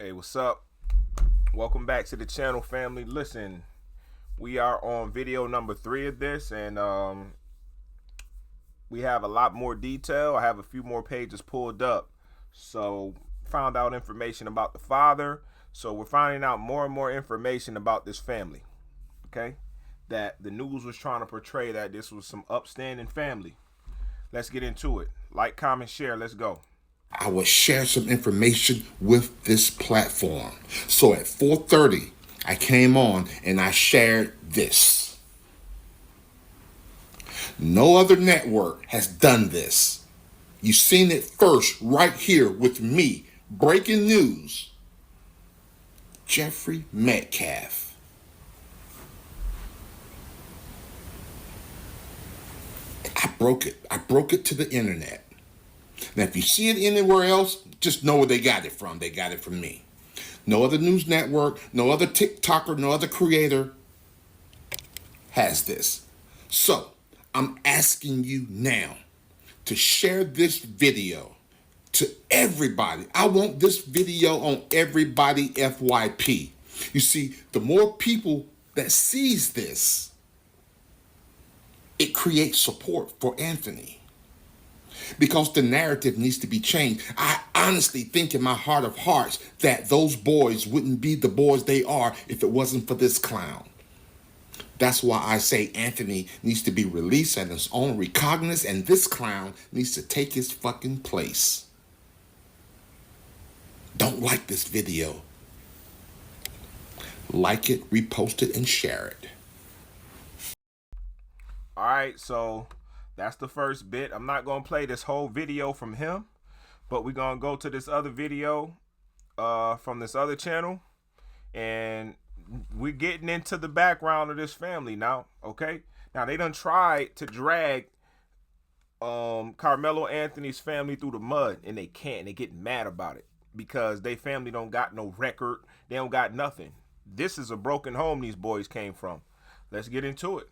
Hey, what's up? Welcome back to the channel, family. Listen, we are on video number 3 of this, and we have a lot more detail. I have a few more pages pulled up. So, found out information about the father. So, we're finding out more and more information about this family. Okay? That the news was trying to portray that this was some upstanding family. Let's get into it. Like, comment, share. Let's go. I will share some information with this platform. So at 4:30, I came on and I shared this. No other network has done this. You've seen it first right here with me. Breaking news. Jeffrey Metcalf. I broke it. I broke it to the internet. Now, if you see it anywhere else, just know where they got it from. They got it from me. No other news network, no other TikToker, no other creator has this. So, I'm asking you now to share this video to everybody. I want this video on everybody FYP. You see, the more people that sees this, it creates support for Anthony. Because the narrative needs to be changed. I honestly think in my heart of hearts that those boys wouldn't be the boys they are if it wasn't for this clown. That's why I say Anthony needs to be released at his own recognizance, and this clown needs to take his fucking place. Don't like this video. Like it, repost it, and share it. All right, so that's the first bit. I'm not going to play this whole video from him, but we're going to go to this other video from this other channel, and we're getting into the background of this family now, okay? Now, they done tried to drag Carmelo Anthony's family through the mud, and they can't. They get mad about it because they family don't got no record. They don't got nothing. This is a broken home these boys came from. Let's get into it.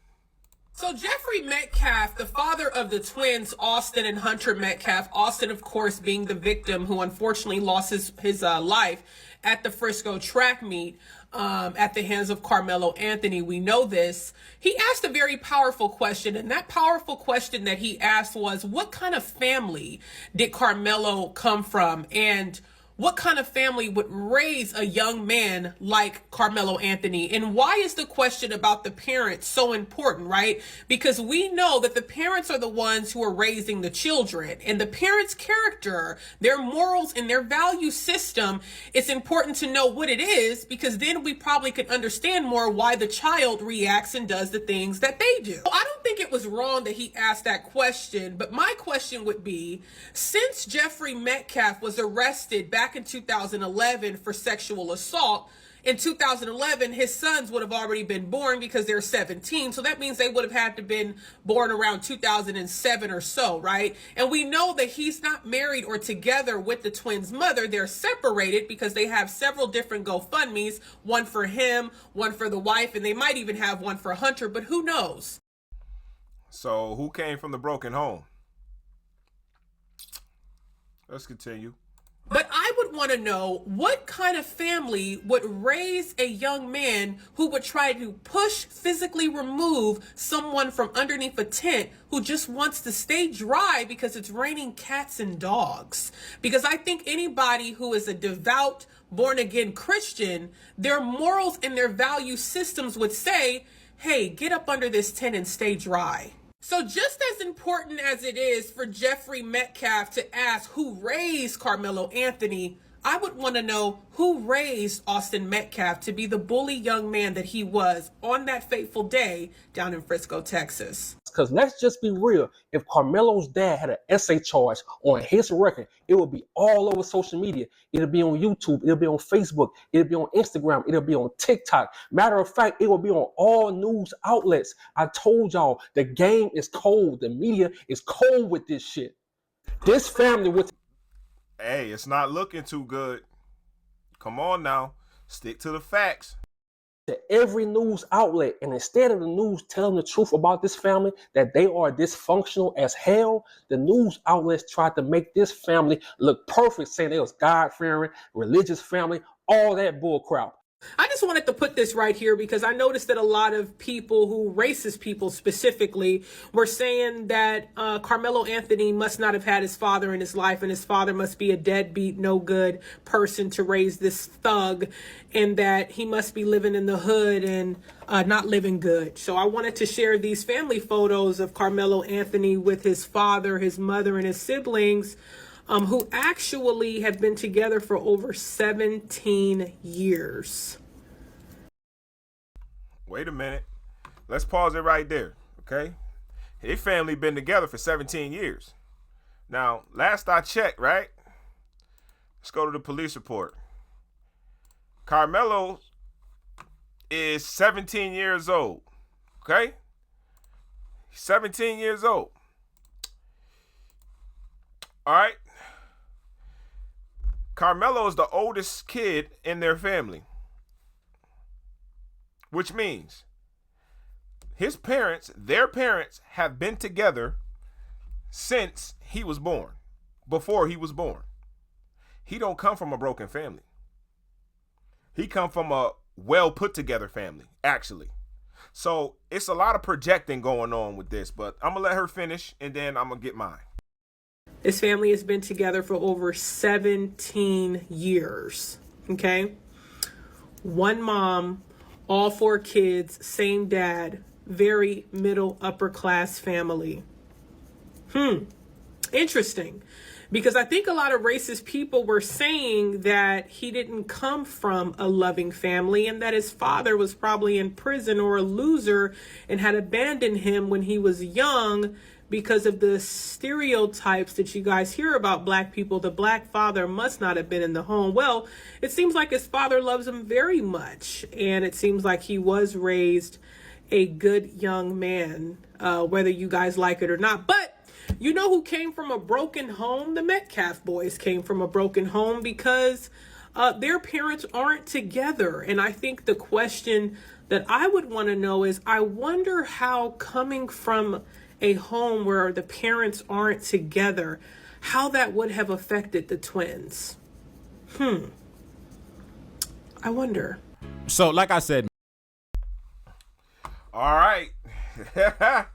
So Jeffrey Metcalf, the father of the twins, Austin and Hunter Metcalf, Austin, of course, being the victim who unfortunately lost his life at the Frisco track meet at the hands of Karmelo Anthony. We know this. He asked a very powerful question, and that powerful question that he asked was, what kind of family did Karmelo come from? And what kind of family would raise a young man like Carmelo Anthony? And why is the question about the parents so important, right? Because we know that the parents are the ones who are raising the children, and the parents' character, their morals, and their value system, it's important to know what it is, because then we probably could understand more why the child reacts and does the things that they do. I don't think it was wrong that he asked that question, but my question would be, since Jeffrey Metcalf was arrested back in 2011 for sexual assault, in 2011 his sons would have already been born because they're 17, so that means they would have had to been born around 2007 or so, right? And we know that he's not married or together with the twins' mother. They're separated because they have several different GoFundMes, one for him, one for the wife, and they might even have one for Hunter, but who knows? So, who came from the broken home? Let's continue. But I would want to know what kind of family would raise a young man who would try to push, physically remove someone from underneath a tent who just wants to stay dry because it's raining cats and dogs. Because I think anybody who is a devout, born-again Christian, their morals and their value systems would say, hey, get up under this tent and stay dry. So just as important as it is for Jeffrey Metcalf to ask who raised Carmelo Anthony, I would want to know who raised Austin Metcalf to be the bully young man that he was on that fateful day down in Frisco, Texas. Because let's just be real, if Carmelo's dad had an essay charge on his record, it would be all over social media. It'll be on YouTube, it'll be on Facebook, it'll be on Instagram, it'll be on TikTok. Matter of fact, it will be on all news outlets. I told y'all, the game is cold. The media is cold with this shit. This family with... Hey, it's not looking too good. Come on now. Stick to the facts. to every news outlet, and instead of the news telling the truth about this family, that they are dysfunctional as hell, the news outlets tried to make this family look perfect, saying they was God-fearing, religious family, all that bull crap. I just wanted to put this right here because I noticed that a lot of people who, racist people specifically, were saying that Carmelo Anthony must not have had his father in his life, and his father must be a deadbeat, no good person to raise this thug, and that he must be living in the hood and not living good. So I wanted to share these family photos of Carmelo Anthony with his father, his mother, and his siblings, who actually have been together for over 17 years. Wait a minute. Let's pause it right there, okay? His family been together for 17 years. Now, last I checked, right? Let's go to the police report. Carmelo is 17 years old, okay? He's 17 years old. All right? Carmelo is the oldest kid in their family, which means their parents have been together since he was born, before he was born. He don't come from a broken family. He come from a well put together family, actually. So it's a lot of projecting going on with this, but I'm gonna let her finish and then I'm gonna get mine. His family has been together for over 17 years, okay? One mom, all 4 kids, same dad, very middle upper class family. Interesting. Because I think a lot of racist people were saying that he didn't come from a loving family and that his father was probably in prison or a loser and had abandoned him when he was young because of the stereotypes that you guys hear about black people. The black father must not have been in the home. Well, it seems like his father loves him very much. And it seems like he was raised a good young man, whether you guys like it or not. But you know who came from a broken home? The Metcalf boys came from a broken home because their parents aren't together. And I think the question that I would want to know is, I wonder how coming from a home where the parents aren't together, how that would have affected the twins. I wonder. So, like I said. All right. I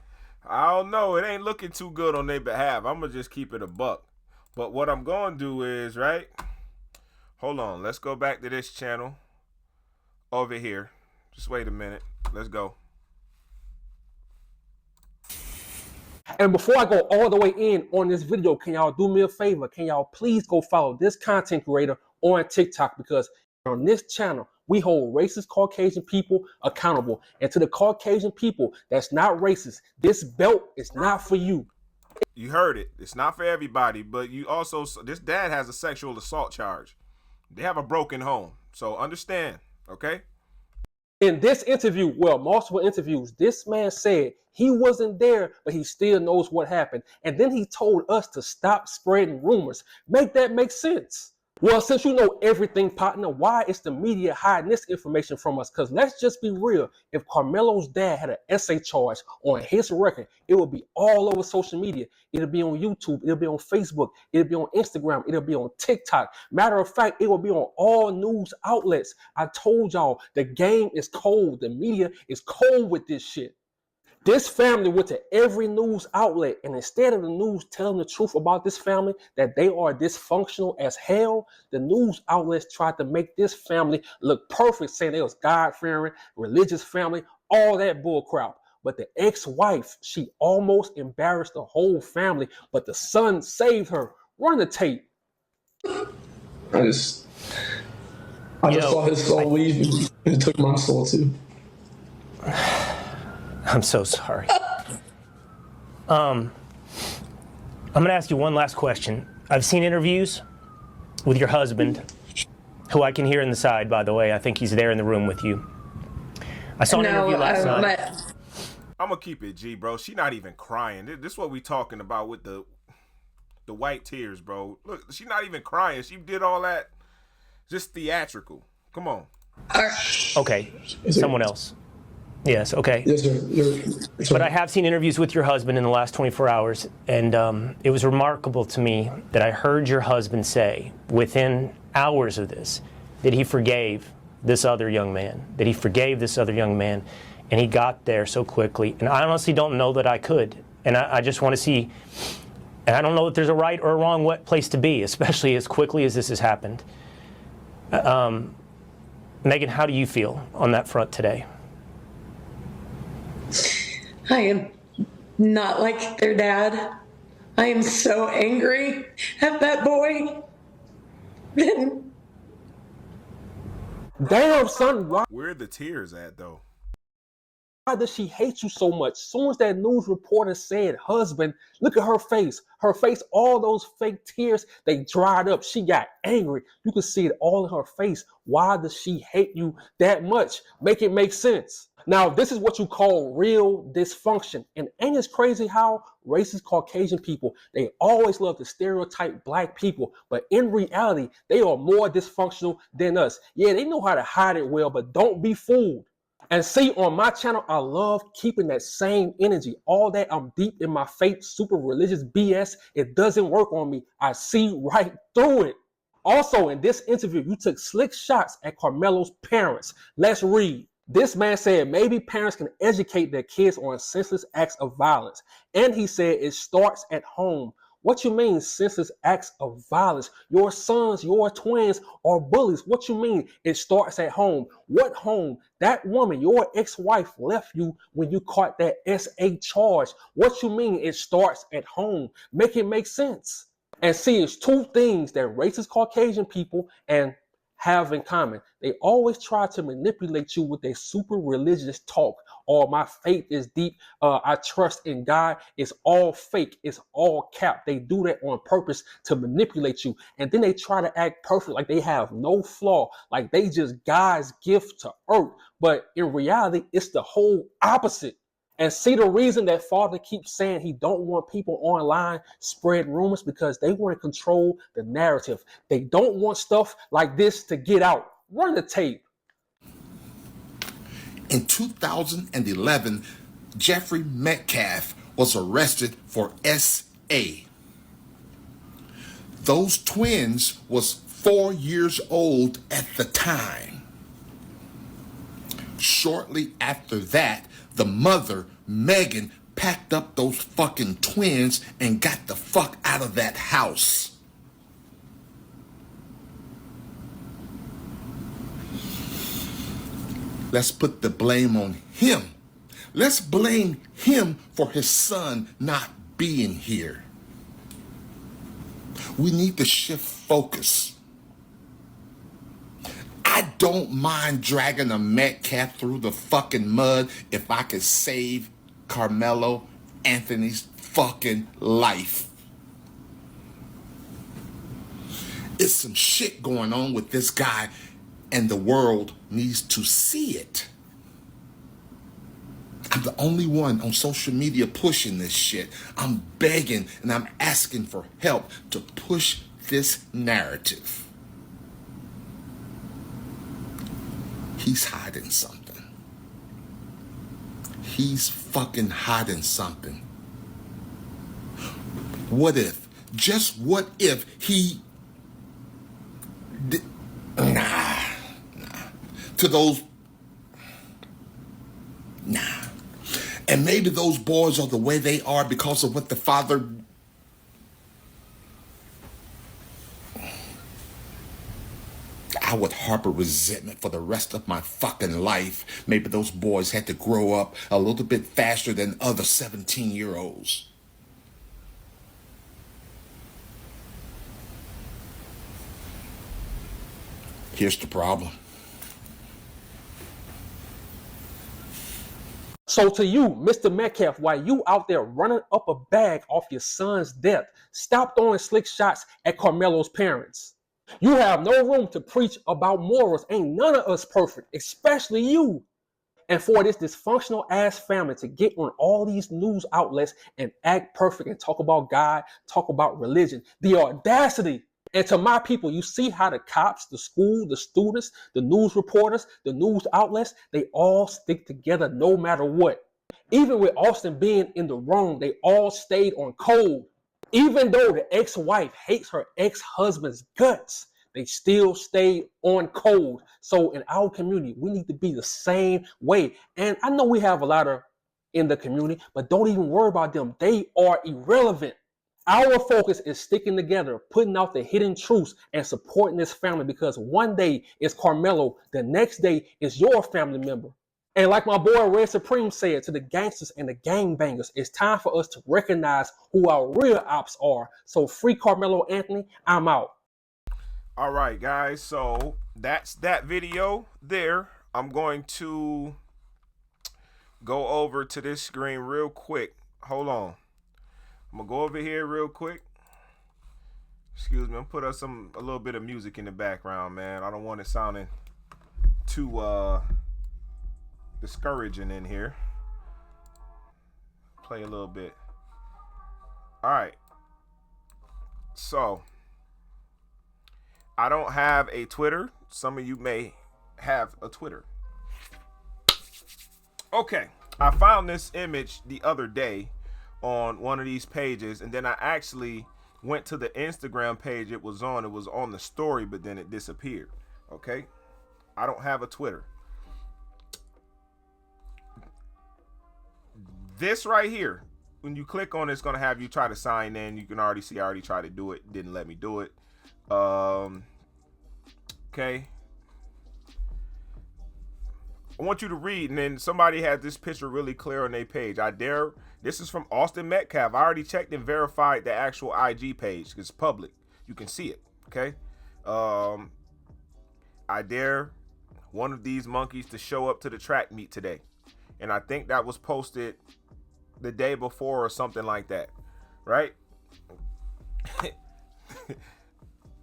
don't know. It ain't looking too good on their behalf. I'm going to just keep it a buck. But what I'm going to do is, right? Hold on. Let's go back to this channel over here. Just wait a minute. Let's go. And before I go all the way in on this video, can y'all do me a favor? Can y'all please go follow this content creator on TikTok? Because on this channel, we hold racist Caucasian people accountable. And to the Caucasian people that's not racist, this belt is not for you. You heard it. It's not for everybody, but you also, this dad has a sexual assault charge. They have a broken home. So understand, okay? In this interview, well, multiple interviews, this man said he wasn't there, but he still knows what happened. And then he told us to stop spreading rumors. Make that make sense? Well, since you know everything, partner, why is the media hiding this information from us? Because let's just be real. If Carmelo's dad had an essay charge on his record, it would be all over social media. It'll be on YouTube. It'll be on Facebook. It'll be on Instagram. It'll be on TikTok. Matter of fact, it will be on all news outlets. I told y'all, the game is cold. The media is cold with this shit. This family went to every news outlet, and instead of the news telling the truth about this family, that they are dysfunctional as hell, the news outlets tried to make this family look perfect, saying they was God-fearing, religious family, all that bullcrap. But the ex-wife, she almost embarrassed the whole family, but the son saved her. Run the tape. I just saw his soul leave, and it took my soul too. I'm so sorry. I'm going to ask you one last question. I've seen interviews with your husband, who I can hear in the side, by the way. I think he's there in the room with you. I saw an interview last night. I'm going to keep it G, bro. She not even crying. This is what we talking about with the white tears, bro. Look, she not even crying. She did all that just theatrical. Come on. Okay, Yes, sir. someone else. Yes, okay. Yes, sir. But I have seen interviews with your husband in the last 24 hours, and it was remarkable to me that I heard your husband say within hours of this that he forgave this other young man, and he got there so quickly. And I honestly don't know that I could. And I just want to see, and I don't know that there's a right or a wrong place to be, especially as quickly as this has happened. Megan, how do you feel on that front today? I am not like their dad. I am so angry at that boy. Damn, son, why Where are the tears at though? does she hate you so much? Soon as that news reporter said husband, look at her face. Her face, all those fake tears, they dried up. She got angry. You could see it all in her face. Why does she hate you that much? Make it make sense. Now, this is what you call real dysfunction. And ain't it crazy how racist Caucasian people, they always love to stereotype black people, but in reality, they are more dysfunctional than us. Yeah, they know how to hide it well, but don't be fooled. And see, on my channel, I love keeping that same energy. All that I'm deep in my faith, super religious BS, it doesn't work on me. I see right through it. Also, in this interview, you took slick shots at Carmelo's parents. Let's read. This man said maybe parents can educate their kids on senseless acts of violence. And he said it starts at home. What you mean senseless acts of violence? Your sons, your twins are bullies. What you mean it starts at home? What home? That woman, your ex-wife, left you when you caught that SA charge. What you mean it starts at home? Make it make sense. And see, it's two things that racist Caucasian people and have in common. They always try to manipulate you with their super religious talk. Oh, my faith is deep. I trust in God. It's all fake. It's all cap. They do that on purpose to manipulate you. And then they try to act perfect, like they have no flaw, like they just God's gift to earth. But in reality, it's the whole opposite. And see, the reason that father keeps saying he don't want people online spreading rumors because they want to control the narrative. They don't want stuff like this to get out. Run the tape. In 2011, Jeffrey Metcalf was arrested for SA. Those twins was 4 years old at the time. Shortly after that, the mother, Megan, packed up those fucking twins and got the fuck out of that house. Let's put the blame on him. Let's blame him for his son not being here. We need to shift focus. I don't mind dragging a Metcalf through the fucking mud if I could save Karmelo Anthony's fucking life. It's some shit going on with this guy, and the world needs to see it. I'm the only one on social media pushing this shit. I'm begging and I'm asking for help to push this narrative. He's hiding something. He's fucking hiding something. What if, just what if he did, to those, and maybe those boys are the way they are because of what the father. I would harbor resentment for the rest of my fucking life. Maybe those boys had to grow up a little bit faster than other 17-year-olds. Here's the problem. So to you, Mr. Metcalf, while you out there running up a bag off your son's death, stop throwing slick shots at Carmelo's parents. You have no room to preach about morals. Ain't none of us perfect, especially you. And for this dysfunctional ass family to get on all these news outlets and act perfect and talk about God, talk about religion, the audacity. And to my people, you see how the cops, the school, the students, the news reporters, the news outlets, they all stick together no matter what. Even with Austin being in the wrong, they all stayed on code. Even though the ex-wife hates her ex-husband's guts, they still stay on code. So in our community, we need to be the same way. And I know we have a lot of in the community, but don't even worry about them. They are irrelevant. Our focus is sticking together, putting out the hidden truths and supporting this family, because one day it's Carmelo, the next day is your family member. And like my boy Red Supreme said to the gangsters and the gangbangers, it's time for us to recognize who our real ops are. So free Carmelo Anthony, I'm out. All right, guys. So that's that video there. I'm going to go over to this screen real quick. Hold on. I'm going to go over here real quick. Excuse me. I'm put up a little bit of music in the background, man. I don't want it sounding too discouraging in here. Play a little bit. All right. So I don't have a Twitter. Some of you may have a Twitter. Okay, I found this image the other day on one of these pages, and then I actually went to the Instagram page it was on. It was on the story, but then it disappeared. Okay, I don't have a Twitter. This right here, when you click on it, it's going to have you try to sign in. You can already see I already tried to do it. Didn't let me do it. Okay. I want you to read, and then somebody had this picture really clear on their page. This is from Austin Metcalf. I already checked and verified the actual IG page. It's public. You can see it. Okay. I dare one of these monkeys to show up to the track meet today. And I think that was posted the day before or something like that. Right?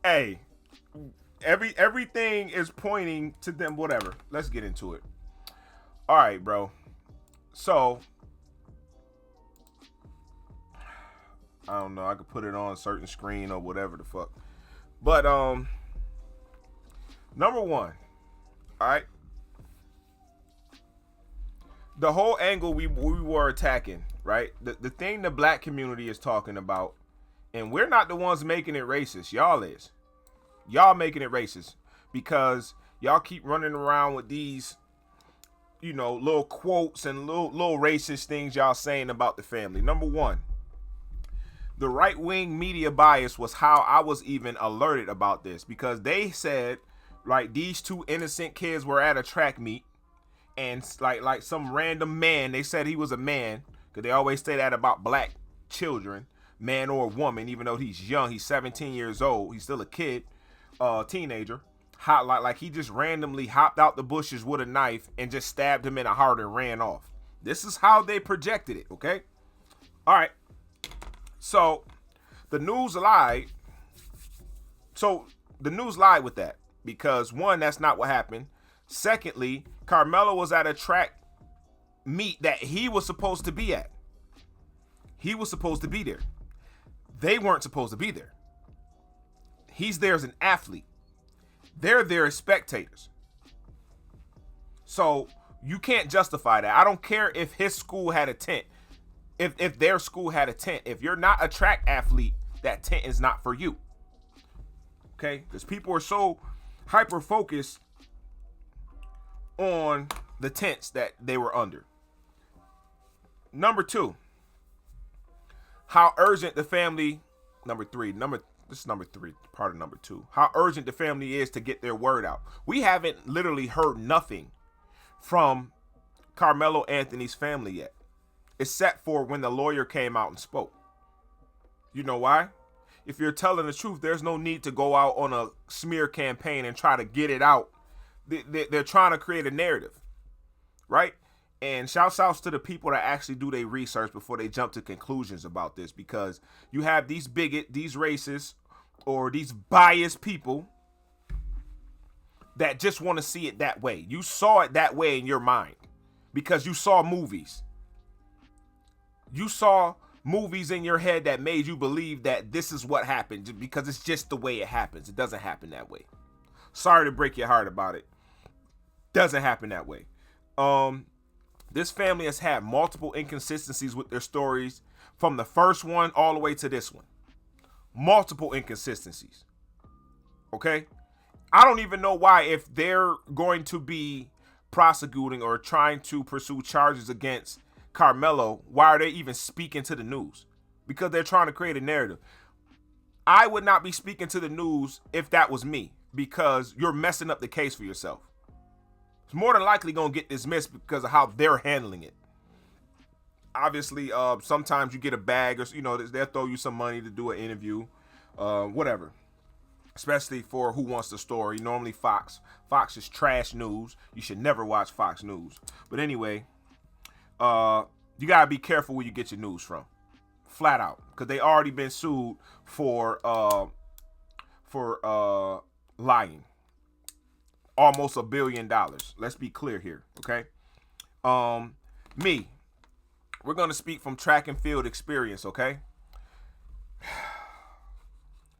Hey, everything is pointing to them. Whatever. Let's get into it. All right, bro. So I don't know. I could put it on a certain screen or whatever the fuck. But number one, all right. The whole angle we were attacking, right? The thing the black community is talking about, and we're not the ones making it racist. Y'all is. Y'all making it racist because y'all keep running around with these, you know, little quotes and little racist things y'all saying about the family. Number one, the right-wing media bias was how I was even alerted about this, because they said, like, these two innocent kids were at a track meet, and like some random man, they said he was a man, because they always say that about black children, man or woman, even though he's young, he's 17 years old, he's still a kid, teenager. Like he just randomly hopped out the bushes with a knife and just stabbed him in the heart and ran off. This is how they projected it, okay? All right. So the news lied. So the news lied with that because, one, that's not what happened. Secondly, Carmelo was at a track meet that he was supposed to be at. He was supposed to be there. They weren't supposed to be there. He's there as an athlete. They're there as spectators. So you can't justify that. I don't care if his school had a tent. If their school had a tent. If you're not a track athlete, that tent is not for you. Okay? Because people are so hyper-focused on the tents that they were under. Number two, how urgent the family... This is number three, part of number two. How urgent the family is to get their word out. We haven't literally heard nothing from Carmelo Anthony's family yet, except for when the lawyer came out and spoke. You know why? If you're telling the truth, there's no need to go out on a smear campaign and try to get it out. They're trying to create a narrative, right? And shouts outs to the people that actually do their research before they jump to conclusions about this, because you have these these racists, or these biased people that just want to see it that way. You saw it that way in your mind because you saw movies. You saw movies in your head that made you believe that this is what happened, because it's just the way it happens. It doesn't happen that way. Sorry to break your heart about it. Doesn't happen that way. This family has had multiple inconsistencies with their stories from the first one all the way to this one. Multiple inconsistencies. Okay? I don't even know why, if they're going to be prosecuting or trying to pursue charges against Carmelo, why are they even speaking to the news? Because they're trying to create a narrative. I would not be speaking to the news if that was me, because you're messing up the case for yourself. It's more than likely going to get dismissed because of how they're handling it. Obviously, sometimes you get a bag, or they'll throw you some money to do an interview, whatever. Especially for Who Wants the Story. Normally Fox is trash news. You should never watch Fox News. But anyway, you gotta be careful where you get your news from, flat out, because they already been sued for lying, almost $1 billion. Let's be clear here, okay? We're gonna speak from track and field experience, okay?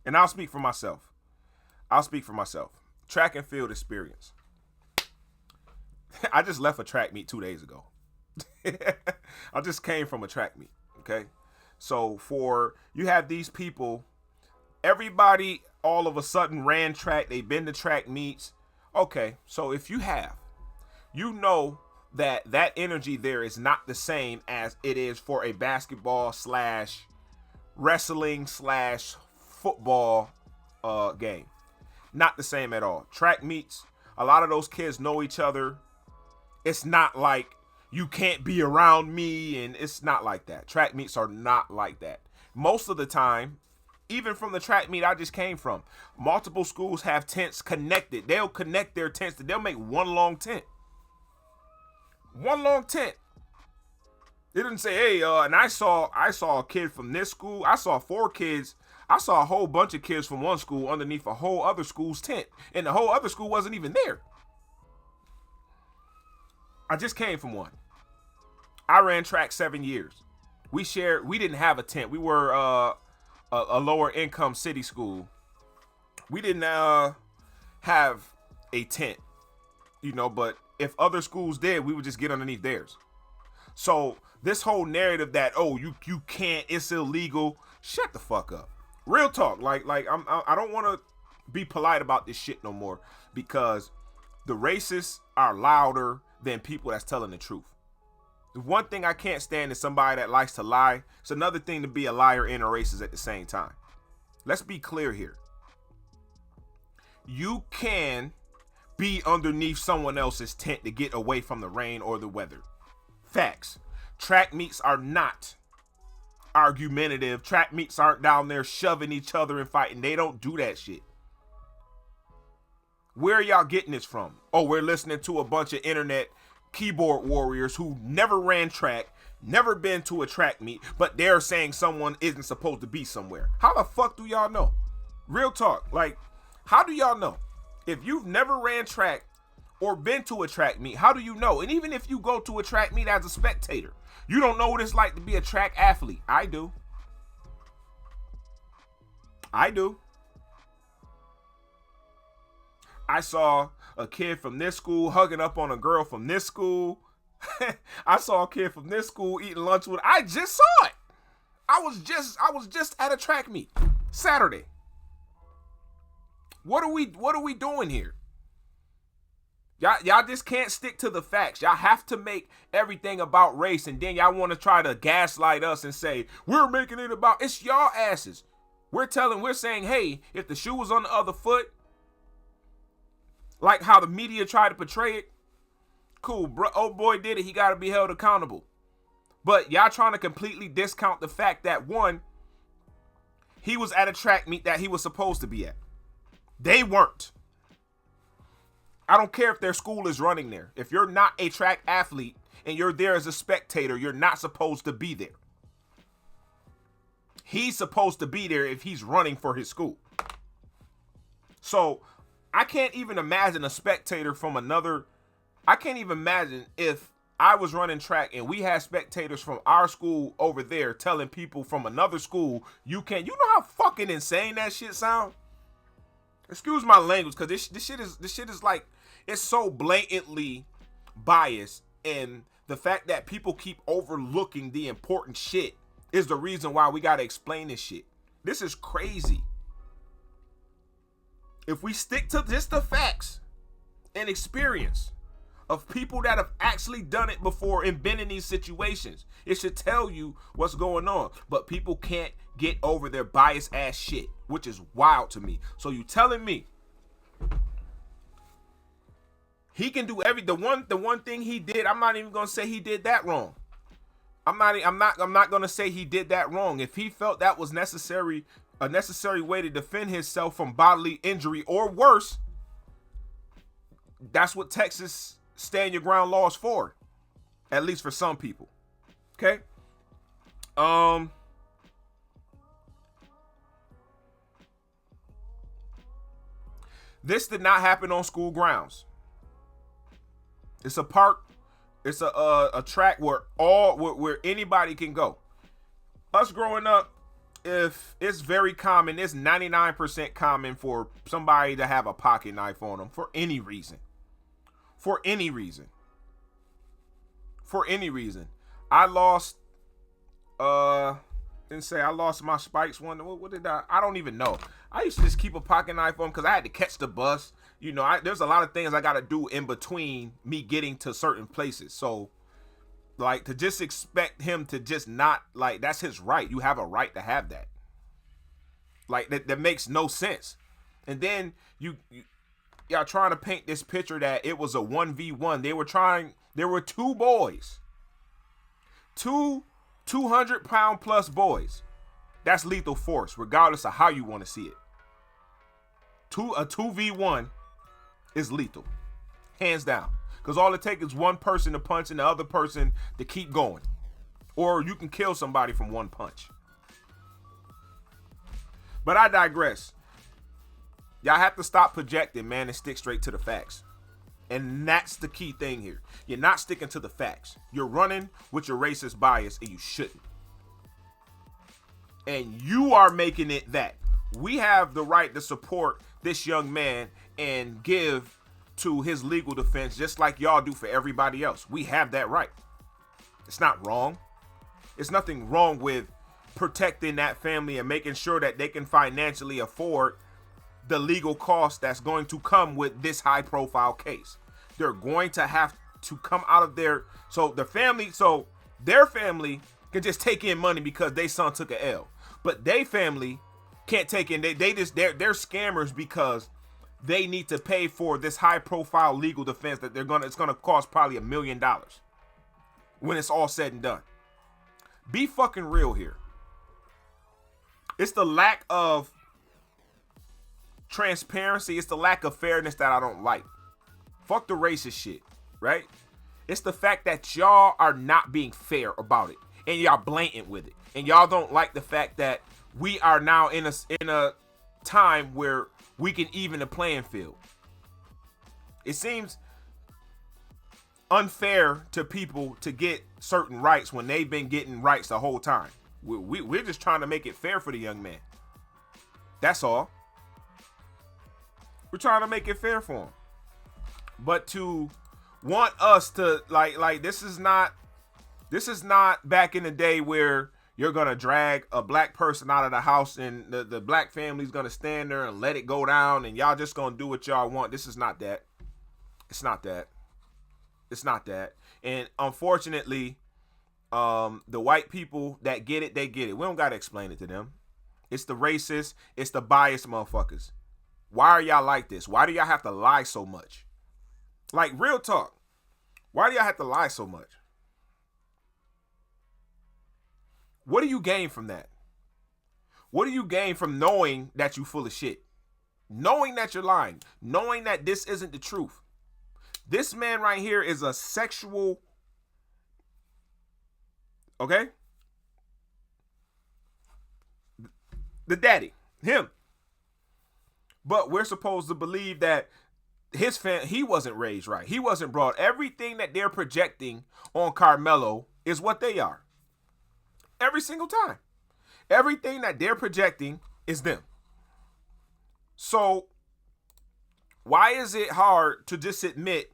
And I'll speak for myself. Track and field experience. I just left a track meet 2 days ago. I just came from a track meet, okay? So you have these people, everybody all of a sudden ran track, they've been to track meets. Okay, so if you have, that energy there is not the same as it is for a basketball / wrestling / football game. Not the same at all. Track meets, a lot of those kids know each other. It's not like you can't be around me, and it's not like that. Track meets are not like that. Most of the time, even from the track meet I just came from, multiple schools have tents connected. They'll connect their tents. They'll make one long tent. One long tent. They didn't say, hey, and I saw a kid from this school. I saw 4 kids. I saw a whole bunch of kids from one school underneath a whole other school's tent, and the whole other school wasn't even there. I just came from one. I ran track 7 years. We didn't have a tent. We were a lower income city school. We didn't have a tent, but if other schools did, we would just get underneath theirs. So this whole narrative that, oh, you can't, it's illegal, shut the fuck up. Real talk. I don't want to be polite about this shit no more, because the racists are louder than people that's telling the truth. The one thing I can't stand is somebody that likes to lie. It's another thing to be a liar and a racist at the same time. Let's be clear here. You can be underneath someone else's tent to get away from the rain or the weather. Facts. Track meets are not argumentative. Track meets aren't down there shoving each other and fighting. They don't do that shit. Where are y'all getting this from? Oh, we're listening to a bunch of internet keyboard warriors who never ran track, never been to a track meet, but they're saying someone isn't supposed to be somewhere. How the fuck do y'all know? Real talk. How do y'all know? If you've never ran track or been to a track meet, how do you know? And even if you go to a track meet as a spectator, you don't know what it's like to be a track athlete. I do. I saw a kid from this school hugging up on a girl from this school. I saw a kid from this school eating lunch with. I just saw it. I was just at a track meet Saturday. What are we doing here? Y'all just can't stick to the facts. Y'all have to make everything about race, and then y'all want to try to gaslight us and say we're making it about. It's y'all asses. We're saying, hey, if the shoe was on the other foot, like how the media tried to portray it, cool, bro. Old boy did it. He got to be held accountable. But y'all trying to completely discount the fact that, one, he was at a track meet that he was supposed to be at. They weren't. I don't care if their school is running there. If you're not a track athlete and you're there as a spectator, you're not supposed to be there. He's supposed to be there if he's running for his school. So I can't even imagine a spectator from another. I can't even imagine if I was running track and we had spectators from our school over there telling people from another school, you know how fucking insane that shit sound? Excuse my language, because this shit is like, it's so blatantly biased, and the fact that people keep overlooking the important shit is the reason why we gotta explain this shit. This is crazy. If we stick to just the facts and experience of people that have actually done it before and been in these situations, it should tell you what's going on. But people can't get over their biased ass shit, which is wild to me. So you telling me he can do the one thing he did? I'm not even gonna say he did that wrong. I'm not gonna say he did that wrong. If he felt that was necessary, a necessary way to defend himself from bodily injury or worse, that's what Texas stand your ground laws for, at least for some people. Okay. This did not happen on school grounds. It's a park. It's a track where anybody can go. Us growing up, if it's very common, it's 99% common for somebody to have a pocket knife on them for any reason. For any reason. I lost I lost my spikes one. What did I don't even know. I used to just keep a pocket knife on because I had to catch the bus. You know, there's a lot of things I got to do in between me getting to certain places. So, like, to just expect him to just not, like, that's his right. You have a right to have that. Like, that makes no sense. And then y'all trying to paint this picture that it was a 1v1. There were two boys. Two 200-pound plus boys. That's lethal force, regardless of how you want to see it. A 2v1 is lethal, hands down. Because all it takes is one person to punch and the other person to keep going. Or you can kill somebody from one punch. But I digress. Y'all have to stop projecting, man, and stick straight to the facts. And that's the key thing here. You're not sticking to the facts. You're running with your racist bias, and you shouldn't. And you are making it that. We have the right to support this young man and give to his legal defense just like y'all do for everybody else. We have that right. It's not wrong. It's nothing wrong with protecting that family and making sure that they can financially afford the legal cost that's going to come with this high profile case. They're going to have to come out of their family can just take in money because their son took a L. But their family can't take in, they're scammers because they need to pay for this high profile legal defense that it's gonna cost probably $1 million when it's all said and done. Be fucking real here. It's the lack of transparency, it's the lack of fairness that I don't like. Fuck the racist shit, right? It's the fact that y'all are not being fair about it, and y'all blatant with it, and y'all don't like the fact that we are now in a time where we can even the playing field. It seems unfair to people to get certain rights when they've been getting rights the whole time. We're just trying to make it fair for the young man. That's all. We're trying to make it fair for him. But to want us to like this is not back in the day where you're gonna drag a black person out of the house and the black family's gonna stand there and let it go down and y'all just gonna do what y'all want. This is not that. It's not that. It's not that. And unfortunately, the white people that get it, they get it. We don't gotta explain it to them. It's the racist, it's the biased motherfuckers. Why are y'all like this? Why do y'all have to lie so much? Like, real talk. Why do y'all have to lie so much? What do you gain from that? What do you gain from knowing that you full of shit? Knowing that you're lying. Knowing that this isn't the truth. This man right here is a sexual... Okay? The daddy. Him. But we're supposed to believe that he wasn't raised right. He wasn't brought. Everything that they're projecting on Carmelo is what they are. Every single time. Everything that they're projecting is them. So why is it hard to just admit,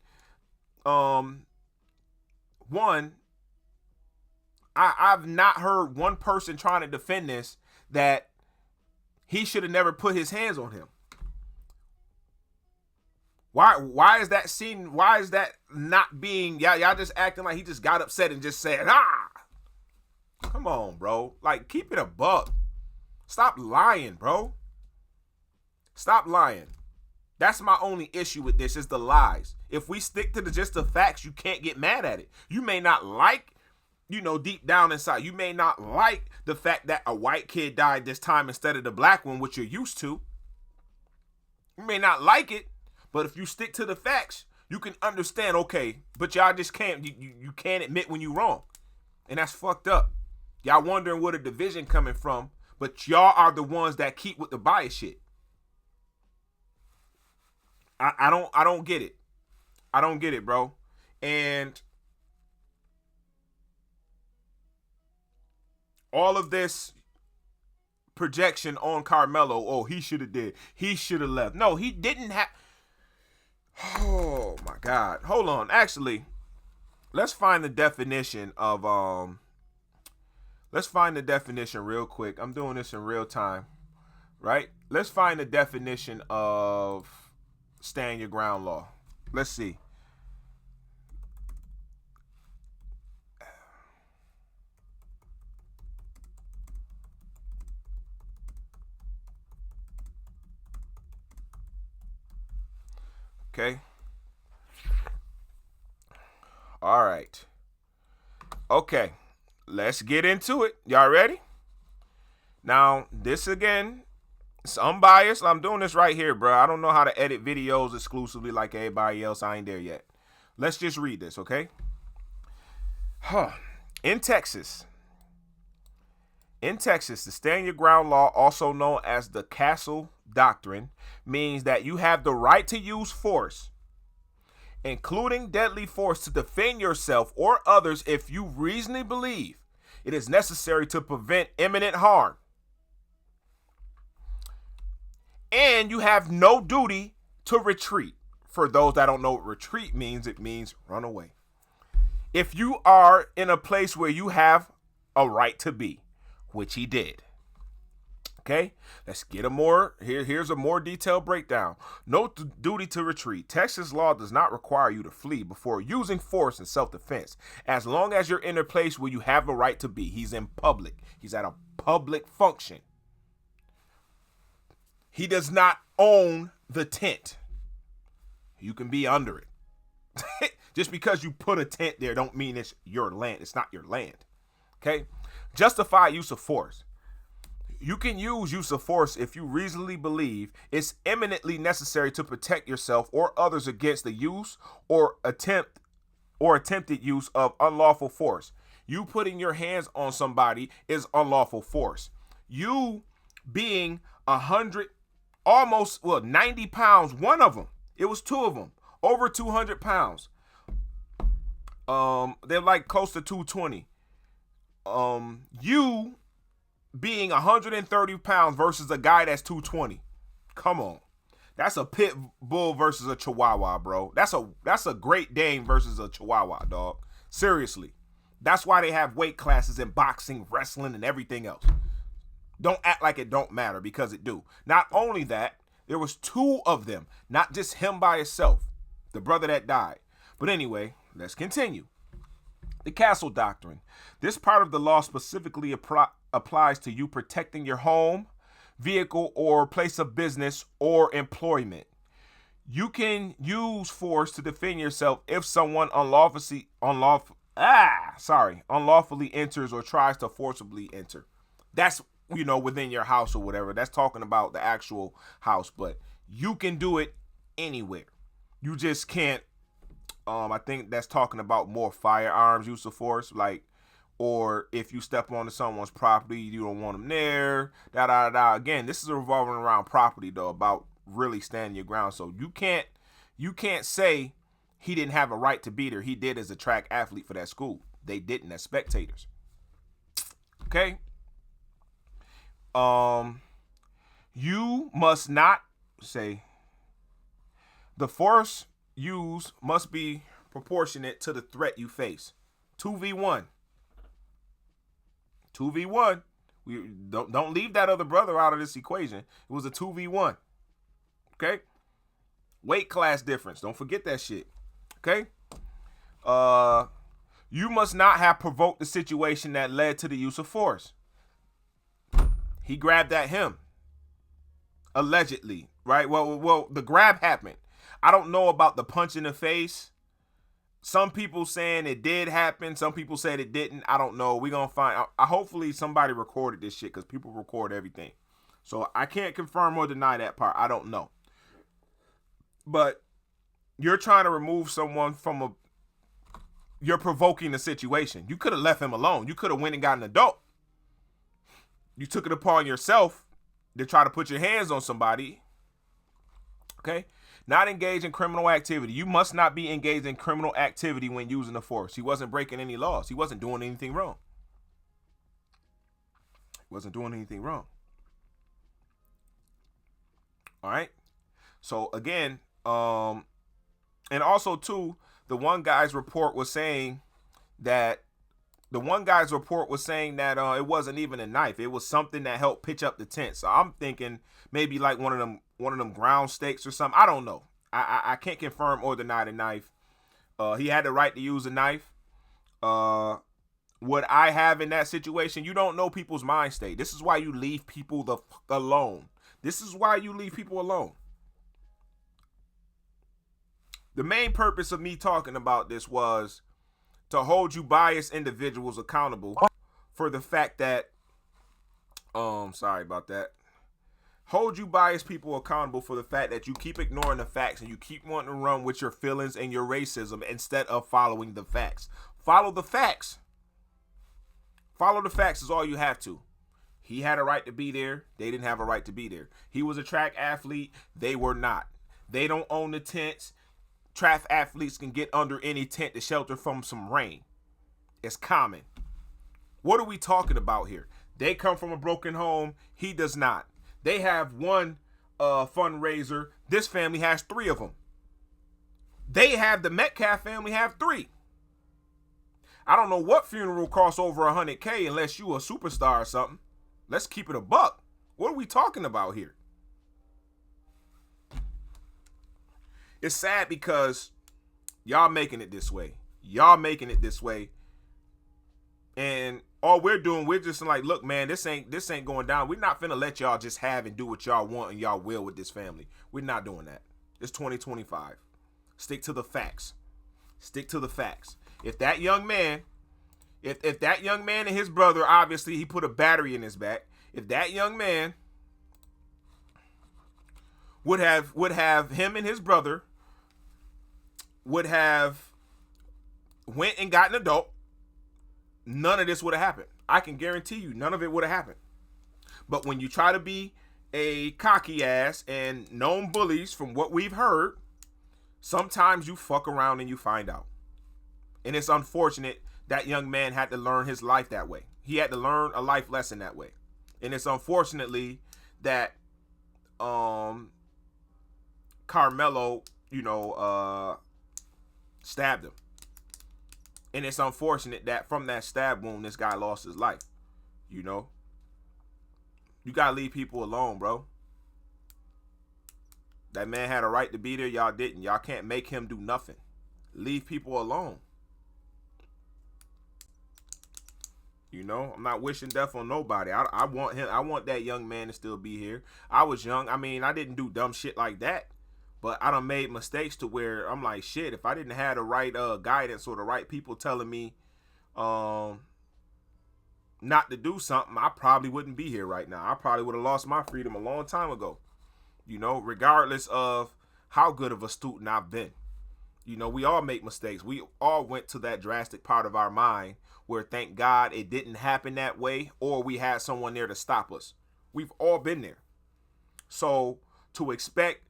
one, I've not heard one person trying to defend this, that he should have never put his hands on him. Why is that seen? Why is that not being, y'all just acting like he just got upset and just said, come on, bro. Like, keep it a buck. Stop lying, bro. Stop lying. That's my only issue with this, is the lies. If we stick to just the facts, you can't get mad at it. You may not like, deep down inside, you may not like the fact that a white kid died this time instead of the black one, which you're used to. You may not like it, but if you stick to the facts, you can understand, okay, but y'all just can't, you can't admit when you're wrong. And that's fucked up. Y'all wondering where the division coming from, but y'all are the ones that keep with the bias shit. I don't get it. I don't get it, bro. And all of this projection on Carmelo, oh, he should have did. He should have left. No, he didn't have. Oh my God. Hold on. Actually, let's find the definition of let's find the definition real quick. I'm doing this in real time, right? Let's find the definition of stand your ground law. Let's see. Okay. All right. Okay. Let's get into it. Y'all ready? Now, this again, it's unbiased. I'm doing this right here, bro. I don't know how to edit videos exclusively like everybody else. I ain't there yet. Let's just read this, okay? In Texas, the stand your ground law, also known as the Castle Doctrine, means that you have the right to use force, including deadly force, to defend yourself or others if you reasonably believe it is necessary to prevent imminent harm. And you have no duty to retreat. For those that don't know what retreat means, it means run away. If you are in a place where you have a right to be, which he did. Okay, let's get here's a more detailed breakdown. No duty to retreat. Texas law does not require you to flee before using force in self-defense, as long as you're in a place where you have a right to be. He's in public. He's at a public function. He does not own the tent. You can be under it. Just because you put a tent there don't mean it's your land. It's not your land. Okay? Justify use of force. You can use of force if you reasonably believe it's eminently necessary to protect yourself or others against the use or attempted use of unlawful force. You putting your hands on somebody is unlawful force. You being 90 pounds, one of them, it was two of them, over 200 pounds. They're like close to 220. You being 130 pounds versus a guy that's 220. Come on. That's a pit bull versus a chihuahua, bro. That's a Great Dane versus a chihuahua, dog. Seriously. That's why they have weight classes in boxing, wrestling, and everything else. Don't act like it don't matter, because it do. Not only that, there was two of them, not just him by himself, the brother that died. But anyway, let's continue. The Castle Doctrine. This part of the law specifically applies to you protecting your home, vehicle, or place of business or employment. You can use force to defend yourself if someone unlawfully enters or tries to forcibly enter. That's, within your house or whatever. That's talking about the actual house, but you can do it anywhere. You just can't. I think that's talking about more firearms use of force, or if you step onto someone's property, you don't want them there, Again, this is revolving around property, though, about really standing your ground. So you can't You can't say he didn't have a right to be there. He did as a track athlete for that school. They didn't as spectators. Okay? You must not say the force used must be proportionate to the threat you face. 2v1. 2v1. We don't leave that other brother out of this equation. It was a 2v1. Okay? Weight class difference. Don't forget that shit. Okay? You must not have provoked the situation that led to the use of force. He grabbed at him. Allegedly. Right? Well, the grab happened. I don't know about the punch in the face. Some people saying it did happen. Some people said it didn't. I don't know. We're going to find out. Hopefully somebody recorded this shit because people record everything. So I can't confirm or deny that part. I don't know. But you're trying to remove someone from you're provoking the situation. You could have left him alone. You could have went and got an adult. You took it upon yourself to try to put your hands on somebody. Okay? Not engage in criminal activity. You must not be engaged in criminal activity when using the force. He wasn't breaking any laws. He wasn't doing anything wrong. He wasn't doing anything wrong. All right? So, again, and also, too, the one guy's report was saying that it wasn't even a knife. It was something that helped pitch up the tent. So I'm thinking maybe like one of them ground stakes or something. I don't know. I can't confirm or deny the knife. He had the right to use a knife. Would I have in that situation? You don't know people's mind state. This is why you leave people the fuck alone. This is why you leave people alone. The main purpose of me talking about this was to hold you biased individuals accountable for the fact that, sorry about that. Hold you biased people accountable for the fact that you keep ignoring the facts and you keep wanting to run with your feelings and your racism instead of following the facts. Follow the facts. Follow the facts is all you have to. He had a right to be there. They didn't have a right to be there. He was a track athlete. They were not. They don't own the tents. Track athletes can get under any tent to shelter from some rain. It's common. What are we talking about here? They come from a broken home. He does not. They have one fundraiser. This family has 3 of them. The Metcalf family have 3. I don't know what funeral costs over $100K unless you a superstar or something. Let's keep it a buck. What are we talking about here? It's sad because y'all making it this way. And all we're doing, we're just like, look, man, this ain't going down. We're not finna let y'all just have and do what y'all want and y'all will with this family. We're not doing that. It's 2025. Stick to the facts. If that young man, if that young man and his brother, obviously he put a battery in his back. If that young man would have him and his brother would have went and got an adult, none of this would have happened. I can guarantee you none of it would have happened. But when you try to be a cocky ass and known bullies, from what we've heard, sometimes you fuck around and you find out. And it's unfortunate that young man had to learn his life that way. He had to learn a life lesson that way. And it's unfortunately that Carmelo, stabbed him. And it's unfortunate that from that stab wound, this guy lost his life. You gotta leave people alone, bro. That man had a right to be there. Y'all didn't. Y'all can't make him do nothing. Leave people alone. I'm not wishing death on nobody. I want that young man to still be here. I was young. I mean, I didn't do dumb shit like that. But I done made mistakes to where I'm like, shit, if I didn't have the right guidance or the right people telling me not to do something, I probably wouldn't be here right now. I probably would have lost my freedom a long time ago. Regardless of how good of a student I've been. We all make mistakes. We all went to that drastic part of our mind where, thank God, it didn't happen that way, or we had someone there to stop us. We've all been there. So to expect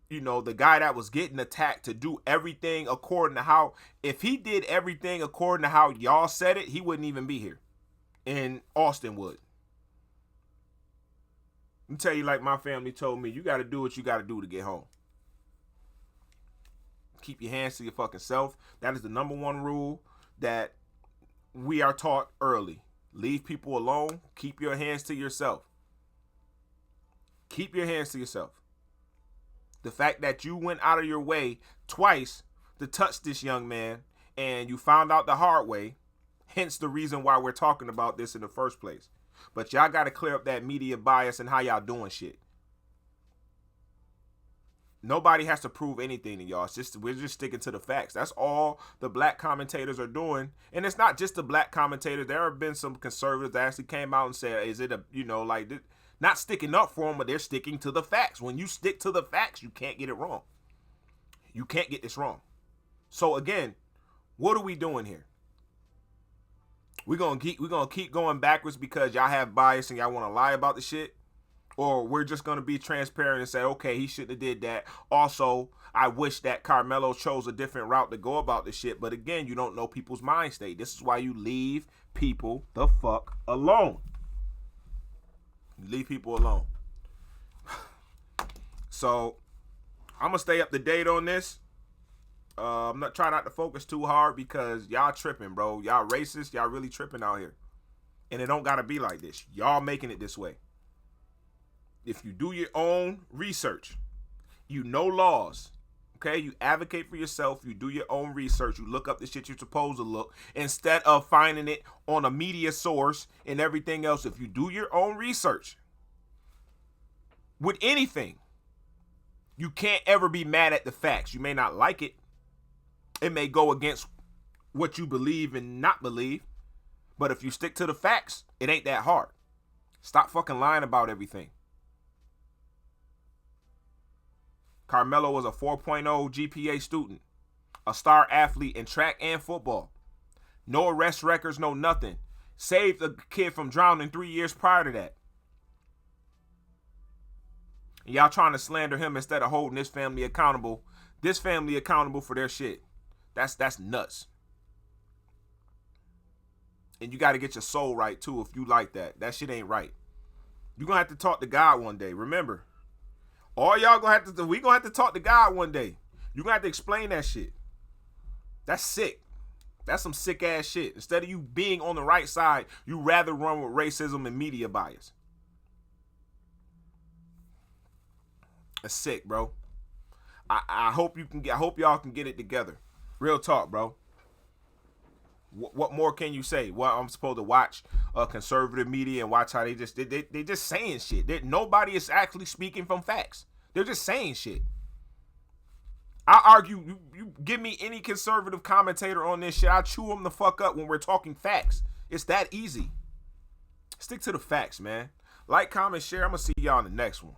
you know, the guy that was getting attacked to do everything according to how, if he did everything according to how y'all said it, he wouldn't even be here. And Austin would. Let me tell you, like my family told me, you got to do what you got to do to get home. Keep your hands to your fucking self. That is the number one rule that we are taught early. Leave people alone. Keep your hands to yourself. Keep your hands to yourself. The fact that you went out of your way twice to touch this young man and you found out the hard way, hence the reason why we're talking about this in the first place. But y'all got to clear up that media bias and how y'all doing shit. Nobody has to prove anything to y'all. It's just, we're just sticking to the facts. That's all the black commentators are doing. And it's not just the black commentators. There have been some conservatives that actually came out and said, is it a, you know, like, not sticking up for them, but they're sticking to the facts. When you stick to the facts, you can't get it wrong. You can't get this wrong. So again, what are we doing here? We're gonna keep going backwards because y'all have bias and y'all want to lie about the shit? Or we're just going to be transparent and say, okay, he shouldn't have did that. Also, I wish that Carmelo chose a different route to go about the shit. But again, you don't know people's mind state. This is why you leave people the fuck alone. You leave people alone. So, I'm going to stay up to date on this. I'm not trying not to focus too hard because y'all tripping, bro. Y'all racist. Y'all really tripping out here. And it don't got to be like this. Y'all making it this way. If you do your own research, you know laws, okay? You advocate for yourself. You do your own research. You look up the shit you're supposed to look instead of finding it on a media source and everything else. If you do your own research with anything, you can't ever be mad at the facts. You may not like it. It may go against what you believe and not believe. But if you stick to the facts, it ain't that hard. Stop fucking lying about everything. Carmelo was a 4.0 GPA student, a star athlete in track and football. No arrest records, no nothing. Saved a kid from drowning 3 years prior to that. And y'all trying to slander him instead of holding this family accountable for their shit. That's nuts. And you got to get your soul right too if you like that. That shit ain't right. You're going to have to talk to God one day. Remember. All y'all we gonna have to talk to God one day. You gonna have to explain that shit. That's sick. That's some sick ass shit. Instead of you being on the right side, you rather run with racism and media bias. That's sick, bro. I hope y'all can get it together. Real talk, bro. What more can you say? What, I'm supposed to watch conservative media and watch how they just saying shit. Nobody is actually speaking from facts. They're just saying shit. I argue, you give me any conservative commentator on this shit, I chew them the fuck up when we're talking facts. It's that easy. Stick to the facts, man. Like, comment, share. I'm gonna see y'all in the next one.